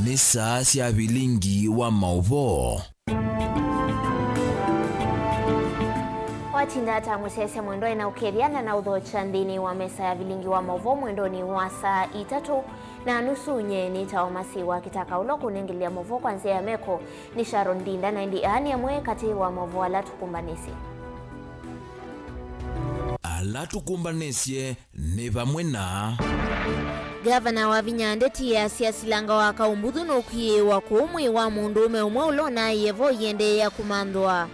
ni saa cia Vilingi wa Mauvoo. Watinda tamusese mwendo ina ukeriana na udhocha ndini wa mesa ya Vilingi wa Mauvoo mwendoni wa saa 3:30 nyeni tawamasi wa kitaka ulo kunengilia Mauvoo kwanzia ya meko ni Sharon Dinda na indi ani ya mwe kati wa Mauvoo alatukumbanisi. Alatukumbanisye ni vamwe na Gavana wa Vinyandeti ya siasilanga wa kaumbuthu nukie wa kumwi wa mundume umwe ulona yevo yende ya kumandwa.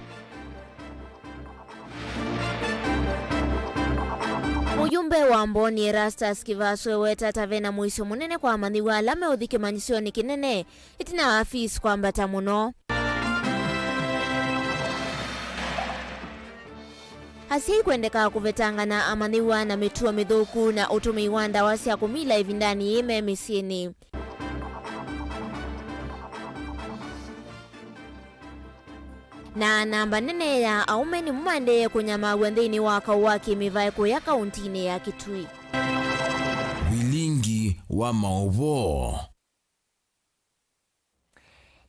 Mujumbe wa Mboni Rastas Kivaswe weta tavena muisyo munene kwa amandiwa alame udhike manyisyo ni kinene itina afisi kwa mbata muno. Hasi kuendeka kuvetanga na amandiwa na mituwa midhuku na utumiwa ndawasi ya kumila ivindani ime misini. Na namba nene ya aume ni mmande kunyama wendeni waka waki mivae kuya kauntine ya Kitui. Vilingi wa Mauvoo.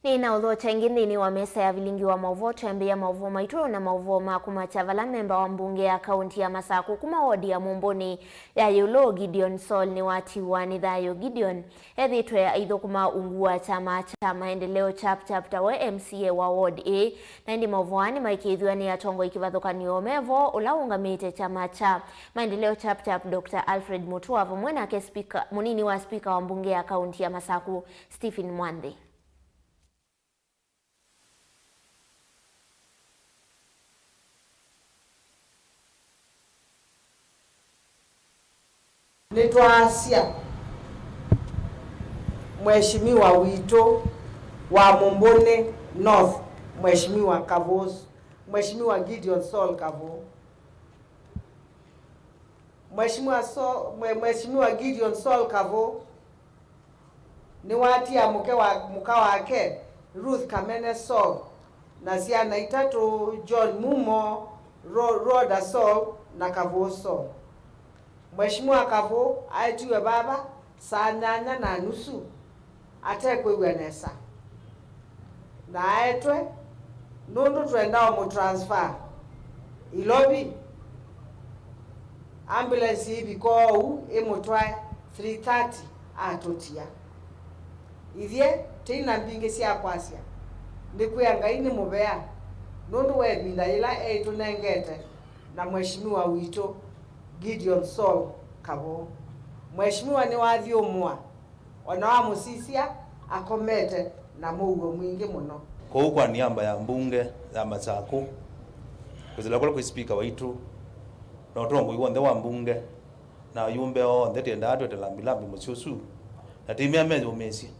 Nina udhocha ingindini wa mesa ya Vilingi wa Mauvoo tembe ya Mauvoo maituro na Mauvoo makuma chavala memba wa mbunge ya kaunti ya Masaku kuma wodi ya Mumboni ya yulo Gideon Sol ni wati wa nidhayo Gideon edhitwe ya idho kuma ungua chama cha maendeleo chapter wa MCA wa ward A na indi Mauvoani maikidhua ni ya tongo ikivadhoka ni omevo ulaunga mite chama cha maendeleo chapter Dr. Alfred Mutua vumwena ke speaker munini wa speaker wa mbunge ya kaunti ya Masaku Stephen Mwande. Nitwasia Mheshimiwa wito wa Mumbone North, Mheshimiwa Kavos, Mheshimiwa Gideon Sol Kavo. Mheshimiwa Gideon Sol Kavo ni watia muka wake Ruth Kamene Sol na siana itatu John Mumo Roda Sol na Kavo Sol. Mheshimiwa Kavo aitiwe baba saa 8:30 atekwe wenesa na aetwe nundu twenda mu transfer ilobi ambulance hivi ko imutwae 3:30 atotia ithie tina mbinge cia kwasia ndikuyanga ini mubea nundu webinda ila tunengete na mheshimiwa wito Gideon Sol Kavo. Mheshimiwa ni wathiumwa ona wa musisia akomete na muugo mwingi muno. Kwa niaba ya mbunge ya Masaku kuzila kwa speaker waitu na utongo iwonde wa mbunge na yumbe onde tenda atwe lambilambi mususu na timia mezo mesi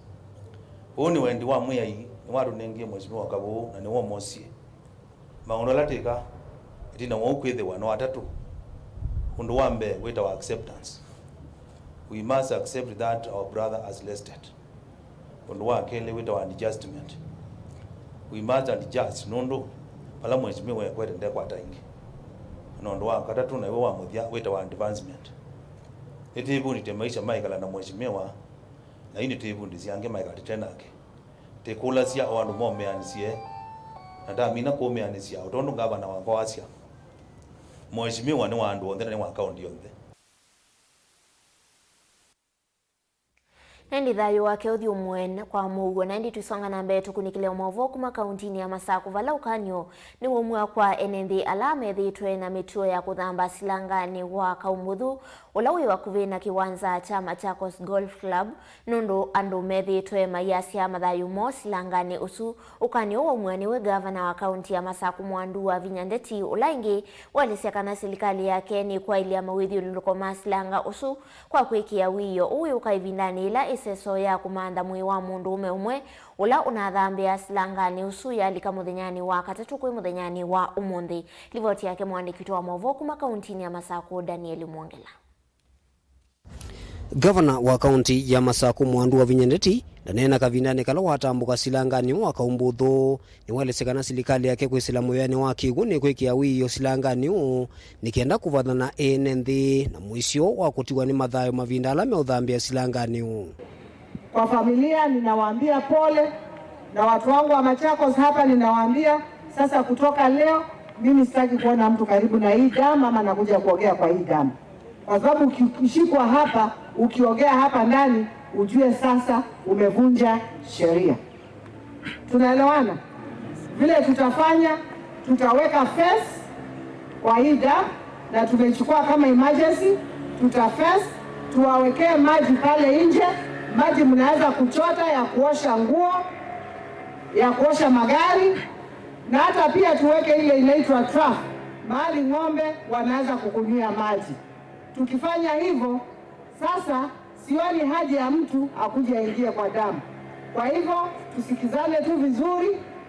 oni wendi wa mwai ni waru nengie mheshimiwa Kavo na ni wo mosie maono latika itina wo kwethe wano atatu undu wambe wait our acceptance. We must accept that our brother has listed. Undu wakele wait our adjustment. We must adjust nundu pala mheshimiwa wekwete ndekwa taingi. Nundu wakatatu na wa muthia wait our advancement. Etibu ni temaisha maikala na mheshimiwa na ini tibu ndiziange maikala tenake. Tekula sia wandu momeanisie na damina komeanisia utondu gavana wa Kwasia. Mheshimiwa ni wandu ondhe ni wakaundi ondhe. Nendi dhayo wake uthi umwen kwa mugo nendi tusonga na mbetu kunikile Mauvoo kuma kauntini ya Masaku vala ukanyo ni umwa kwa enendi alame dhitwe na mituo ya kuthamba silangani wa kaumbuthu ulawi wa kuvina kiwanza cha Machakos Golf Club nundu andu methitwe mayasi ya madhayu mo silangani usu ukanyo wa umwani we gavana wa kaunti ya Masaku Mwandu wa Vinyandeti ulaingi walisiakana serikali yake ni kwa ili ya mawidhi ululuko masilanga usu kwa kuikia wiyo uwi ukaivindani ila iseso ya kumanda mwi wa mundu umwe ula unathambia silangani usu ya lika muthenyani wa katatu kwi muthenyani wa umundi. Livoti yake mwandiki wa Mauvoo kuma kauntini ya Masaku Daniel Mwongela. Gavana wa kaunti ya Masaku Mwandu wa Vinyandeti ndanena kavindane kala watambuka silangani wa kaumbuthu ni walesekana serikali yake kwisila moyani wa kiguni kwikia wiyo silangani nikienda kuvathana enenthi na mwisho wa kutiwa ni mathayo mavinda alame uthambia silangani Kwa familia ninawaambia pole, na watu wangu wa Machakos hapa ninawaambia sasa, kutoka leo mimi sitaki kuona mtu karibu na hii damu ama nakuja kuogea kwa hii damu, kwa sababu ukishikwa hapa ukiogea hapa ndani ujue sasa umevunja sheria. Tunaelewana? Vile tutafanya, tutaweka fence kwa hii damu na tumechukua kama emergency, tutafence, tuwawekee maji pale nje. Maji mnaweza kuchota ya kuosha nguo, ya kuosha magari, na hata pia tuweke ile inaitwa trough, mahali ng'ombe wanaweza kukunywa maji. Tukifanya hivyo sasa, sioni haja ya mtu akuje aingie kwa damu. Kwa hivyo tusikizane tu vizuri,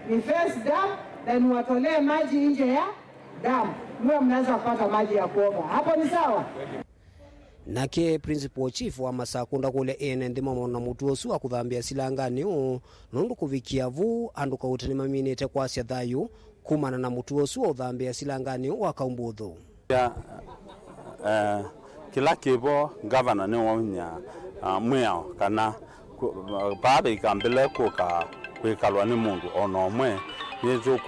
ni fence damu na niwatolee maji nje ya damu, mwe mnaweza kupata maji ya kuoga. Hapo ni sawa? Nake principal chief wa Masakunda kule ene mama na mutu osu akuthambia silangani nundu kuvikia vu andu kautani maminite kwa cia thayu kumana na mutu osu uthambia silangani wa Kaumbuthu. Kila kibo governor ni wonya mwao kana baada ikambele kuka kwikalwa ni mundu onomwe nizo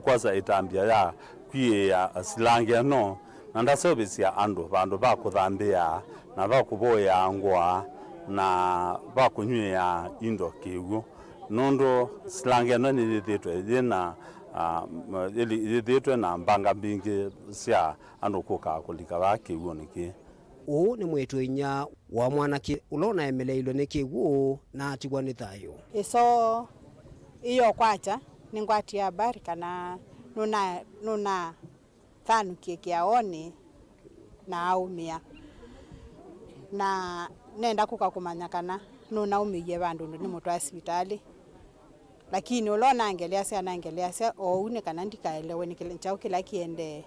kwaza itambia ya kwie ya silangia no nanda service ya bandu ba kuthambia na ba kuboya ngwa na ba kunywa indo kigu nondo silangia no ni thitwe na mbanga bingi cia andu kuka kulika ba kigu niki ni mwetu inya wa mwanake ulona emeleilwe ni kigu na atigwa ni thayu iso iyo kwacha ningwati habari kana nuna thanu kiaoni na aumia na nenda kuka kumanya kana nuna umiye bandu ni mutu hospitali, lakini ulona angelea sia oune kana ndikaelewe nikile chao kila kiende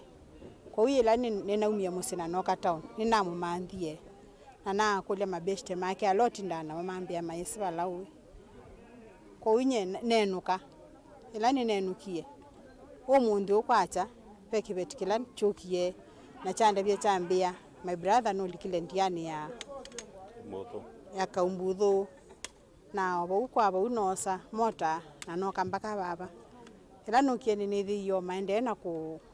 kwa hiyo la nina umia musina noka town nina mumandie na kule mabeste make aloti ndana mamambia maisi balawe kwa unye nenuka ilani nenukie omundu ukwacha peki betikila chukie na chande bya chambia my brother no likile ndiani ya moto ya Kaumbuthu na obukwa abunosa mota na noka mpaka baba ila nukie ni thiyo maende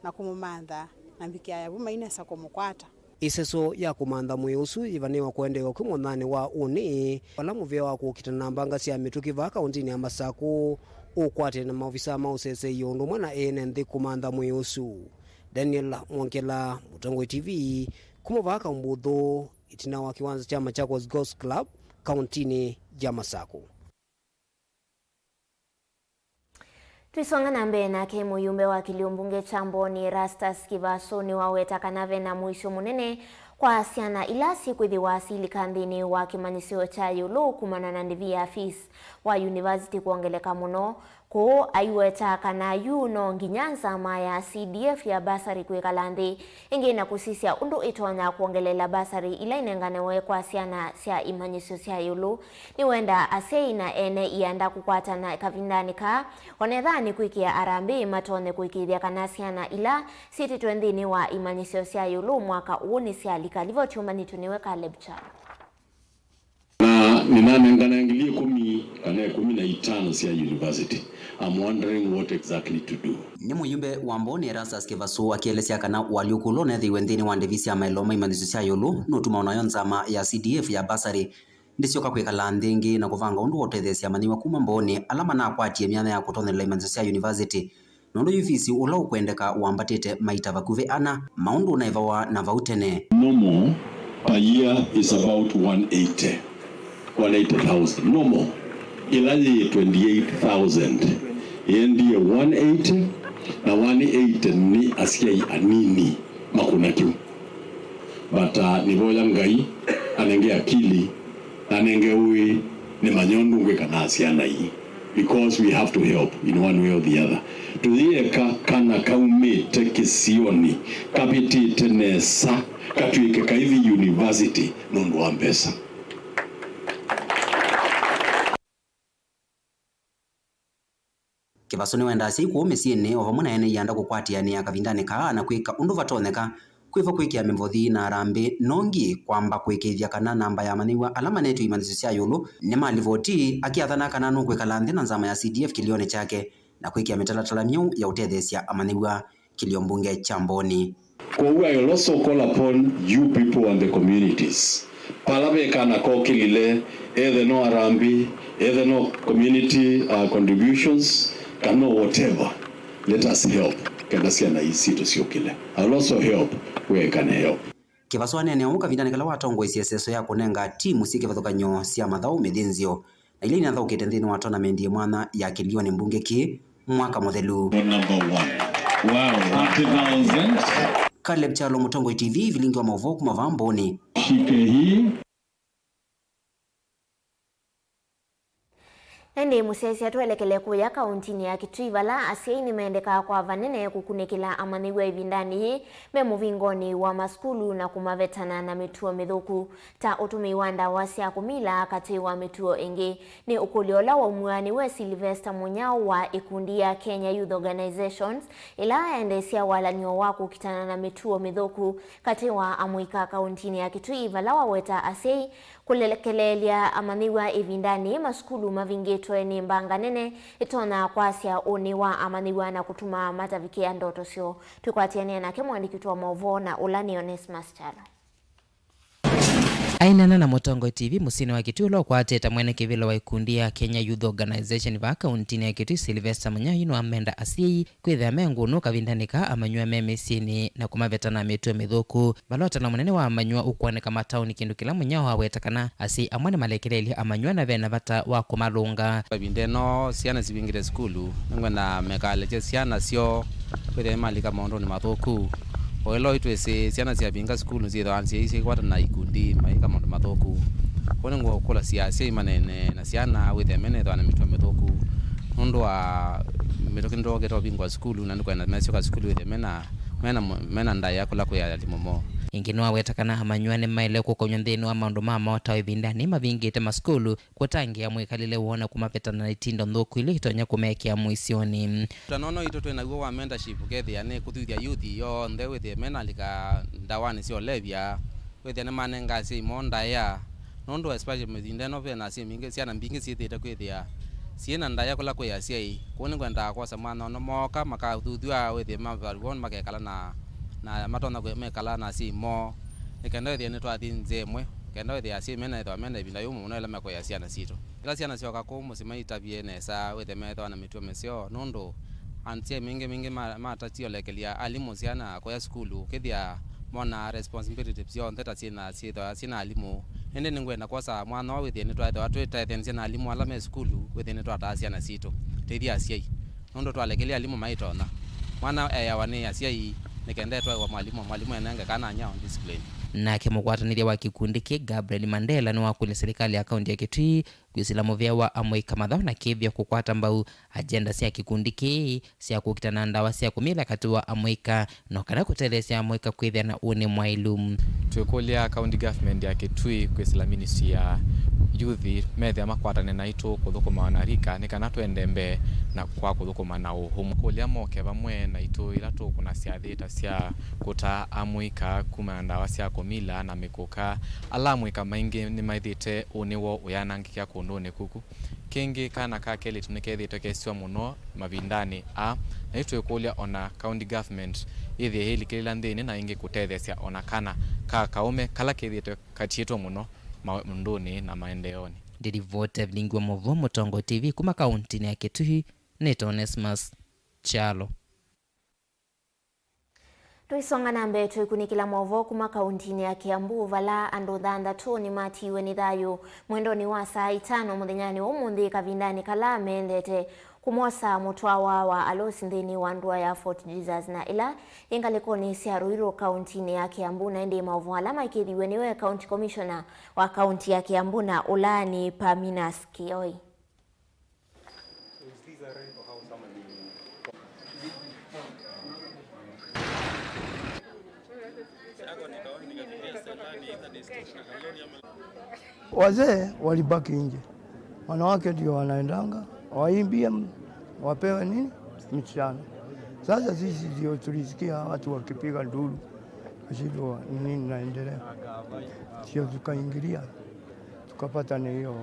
na kumumantha na mbikia ya buma inesa kumukwata iseso ya kumantha mwiusu ivaniwa kuendewa kumwanani wa uni wala muvea wa kukitana mbanga cia mituki va kauntini ya Masaku ukwate na maofisa mausese yondu mwana ene nthi kumantha mwiusu. Daniel Mwankela, Mutongwe TV, kumava Kaumbuthu itina wa kiwanza cha Machakos Ghost Club kauntini ya Masaku. Tuisonga na mbele nake muyumbe wa kiliumbunge chamboni Rastas Kivasoni waweta kanave na mwisho munene kwa asiana ila siku idhi wasili kandini wa kimanisio cha yulu kumana na ndivi afis wa university kuongeleka muno ko aiweta kana yuno nginyanza maya CDF ya basari kwekalandi inge na kusisia undu itonya kuongelela basari ila inenganewe kwa asiana sia imanisio cha yulu ni wenda asei na ene ianda kukwata na kavindani ka onedhani kuikia arambi matone kuikithia kana asiana ila siti twendini wa imanisio cha yulu mwaka uuni sia likalivo chuma nituniwe kalebcha na ninanengana ingilie 15 sia university. I'm wondering what exactly to do. Ni muyumbe wa mboni Rastas Kivaso akielezea kana waliukulo na thiwendini wa ndivisi ya mailoma imanisio cia yulu nutuma unayo nzama ya CDF ya basari ndisioka kwikala ndingi na kuvanga undu wotethesia maniwa kuma mboni alama na akwatie miana ya kutonela imanisio cia university nondo yufisi ula ukwendeka wambatite maita vakuve ana maundu unaivawa na vautene. Normal per year is about 180,000 normal ilaji 28,000 yendi 180 na 180 ni asiai anini makuna kiu but nivoya ngai anenge akili anenge ui ni manyondu ngwe kana asiana hii because we have to help in one way or the other tulieka kana kaumete kisioni kapitite nesa katuike kaivi university nundu wa mbesa. Kivaso ni wenda siku umesiene ovamuna ene yanda kukwatiania kavindani kaa na kwika undu vatoneka kwiva kwikia mimvothi na arambi nongi kwamba kwikithia kana namba ya maniwa alama netu imanithisyo sya yulu ni malivoti akiathana kana nukwikala nthi na nzama ya CDF kilioni chake na kwikia mitalatala miu ya utethesya amaniwa kilio mbunge cha Mboni. I will also call upon you people and the communities. Palabe kana ko kilile either no arambi, either no community contributions, kano whatever. Let us help. Kandasia na isi to siokile. I will also help where I can help. Kivaswane ne omuka vindani kala watongo isieseso ya kunenga timu si kivathukanyo sia mathau mithinzio na ile inathaukite nthini wa tournament ya mwana ya kilioni mbunge ki mwaka muthelu. Number 1. Wow, 30,000. Caleb Chalo, Mutongo TV, Vilingi wa Mauvoo kumava Mboni. Shike hii. Ndi musesi atuelekele kuya kauntini ya Kitui vala asiaini meendeka kwa vanene kukunikila amaniwa ivindani hii memuvingoni wa maskulu na kumavetana na mituo mithuku ta utumi wanda wasya kumila kati wa mituo ingi ni ukuliola wa umuani we Sylvester Munyao wa ikundi ya Kenya Youth Organizations ila endesya walanio waku kitana na mituo mithuku kati wa amuika kauntini ya Kitui vala waweta asiai kulelekelelya amaniwa ivindani maskulu mavingitwe ni mbanga nene itona kwasya uni wa amaniwa na kutuma matavikia ndoto sio tukwatiania nake mwandiki wa Mauvoo na Ulani Onesmus Chalo. Ainana na Mutongo TV musini wa Kitui lo kwateta mwene kivilo wa ikundi ya Kenya Youth Organization va kauntini ya Kitui Sylvester Munyao ino amenda asiai kwithia mengunu kavindanika amanyua memesini na kumavetana metuo mithuku valota na munene wa amanyua ukwaneka matauni kindu kila Munyao awetakana asi amwane malekeleli amanyua na vena vata wa kumalunga vindeno siana sivingire skulu ngwena mekaleche siana sio kwithia malika maondo ni mathuku oelo itwese siana sia binga skulu zitho ansia isi kwata na ikundi maika maondo mathuku kone ngo kola siasia imanene na siana withia mene thwana mitwa mithuku nundu wa mitokindo geto bingwa skulu na ndiko na mesio skulu withia mena ndai yakula kwa alimomo ingino awetakana amanyua ne maile kukonya nthini wa maundu ma mota ivindani mavingite maskulu kutangia mwikalile wona kumapetana na itindo nthuku ile itonya kumekia muisioni tanono ito twenaguo wa mentorship kethia ne kuthithia youth yo nthe withia mena lika ndawani sio levia withia ne manenga si monda ya nundu especially mithindeno vena si mingi siana mbingi sithite kwithia siena ndaya kula kwa asiai kuni kwenda kwa samana no moka makathuthua withia mavarwon makekala na matona kwa mekala na si mo ikenda withia ne twathi nzemwe kenda withia si mena ithwa mena ibinda yumu no ile meko ya siana sito ila siana sioka ku musima itavie nesa withia metho na mituo mesio nundu antie mingi matatio lekelia alimu siana kwa skulu kithia mona responsibility sio nteta sina alimu ende ningwenda kwasa mwana wa withia ne twatho atwetete sina alimu ala me skulu withia ne twata siana sito teithia asiai nundu twalekelia alimu maitona mwana yawane asiai nikendetwa wa mwalimu enenge kana anya on display nake mugwataniria wa kikundi ki Gabriel Mandela ni wakule serikali ya kaunti ya Kitui kwisilamu vyawa amwika mathau na kivya kukwata mbau agenda cia kikundi ki cia kukitana ndawa cia kumila kati wa amwika no kana kutelesya amwika kwithia na uni mwailu twikulia county government ya Kitui kwisila ministry ya youth methia makwatane na itu kuthukuma wanarika ni kana twendembe na kwa kuthukuma na uhumu kulia moke vamwe na itu ila tukuna cia thita cia kuta amwika kuma ndawa cia kumila na mikuka ala amwika maingi ni maithite uniwo uyanangikia kundune kuku kingi kana kakeli tunikethite keswa muno mavindani na itu ikulia ona county government ithi hili kila nthini na ingi kutethesya ona kana kaume kala kethite kachito muno munduni na maendeoni Dirivote Vilingi wa Mauvoo Mutongo TV kuma kauntini ya Kitui Neto Onesmus Chalo. Tuisonga na mbetu ikunikila Mauvoo kuma kauntini ya Kiambu vala andu thanthatu ni matiwe ni thayu mwendoni wa saa 5 muthenyani umuthi kavindani kala meendete kumosa mutwawa wa alosi nthini wa ndua ya Fort Jesus na ila ingalikoni cia Ruiru kauntini ya Kiambu na ndi Mauvoo alama ikithiwe niwe county commissioner wa kaunti ya Kiambu na Ulani Paminas Kioi. Wazee walibaki nje, wanawake ndio wanaendanga waimbia wapewe nini mchana. Sasa sisi ndio tulisikia watu wakipiga nduru, kashindwa nini naendelea, sio tukaingilia tukapata ni hiyo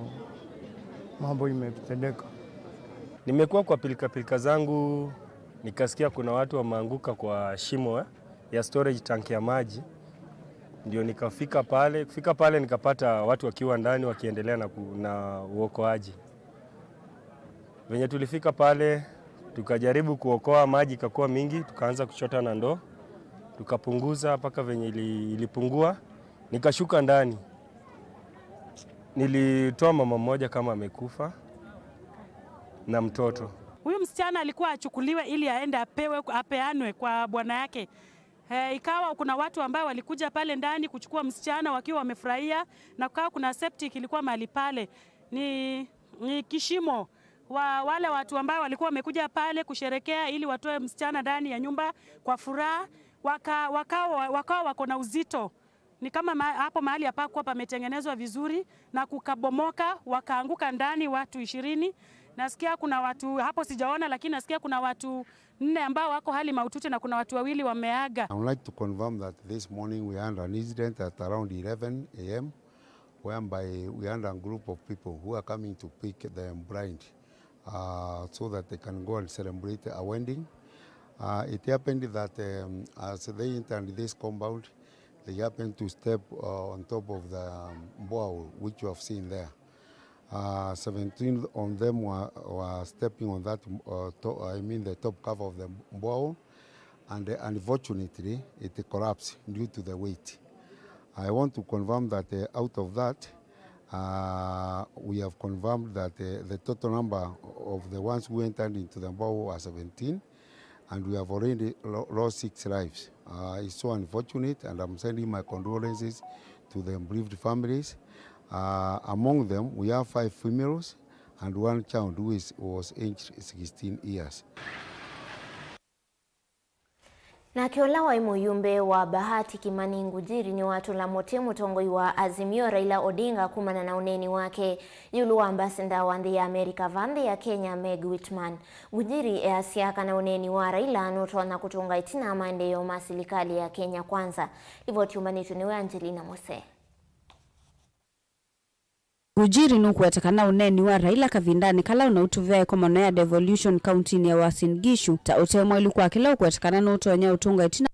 mambo imetendeka. Nimekuwa kwa pilika zangu nikasikia kuna watu wameanguka kwa shimo ya storage tank ya maji. Ndio nikafika pale, kufika pale nikapata watu wakiwa ndani wakiendelea na uokoaji. Venye tulifika pale tukajaribu kuokoa, maji ikakuwa mingi, tukaanza kuchota na ndoo. Tukapunguza mpaka venye ilipungua, nikashuka ndani. Nilitoa mama mmoja kama amekufa na mtoto. Huyu msichana alikuwa achukuliwe ili aende apeanwe kwa bwana yake. Ikawa kuna watu ambao walikuja pale ndani kuchukua msichana wakiwa wamefurahia, na kukawa kuna septic ilikuwa mahali pale. Ni kishimo. Wale watu ambao walikuwa wamekuja pale kusherekea ili watoe msichana ndani ya nyumba kwa furaha, wakawa wako na uzito. Ni kama hapo mahali hapakuwa pametengenezwa vizuri na kukabomoka, wakaanguka ndani watu 20. Nasikia kuna watu hapo sijaona, lakini nasikia kuna watu 4 ambao wako hali mahututi na kuna watu 2 wameaga. I would like to confirm that this morning we had an incident at around 11 a.m. whereby we had a group of people who are coming to pick the bride so that they can go and celebrate a wedding. It happened that as they entered this compound, they happened to step on top of the Mauvoo, which you have seen there. 17 of them were stepping on that, the top cover of the Mauvoo, and unfortunately it collapsed due to the weight. I want to confirm that out of that, we have confirmed that the total number of the ones who entered into the Mauvoo are 17, and we have already lost 6 lives. It's so unfortunate, and I'm sending my condolences to the bereaved families. Among them, we have 5 females and 1 child who was aged 16 years. Na kiolawa imuyumbe wa Bahati Kimani Ngujiri ni watu la mote mutongoi wa Azimio Raila Odinga kumana na uneni wake yulu wa ambassador wa the America vande ya Kenya Meg Whitman. Ngujiri asiaka na uneni wa Raila anoto na kutunga itina maendeleo masilikali ya Kenya kwanza. Livoti umanitu niwe Angelina Mose. Ngujiri nukuetekana uneni wa Raila kavindani kala unautuvea komono ya Devolution County ya Uasin Gishu ta utemwa ilikuwa kila ukuetekana na utonya utunga itina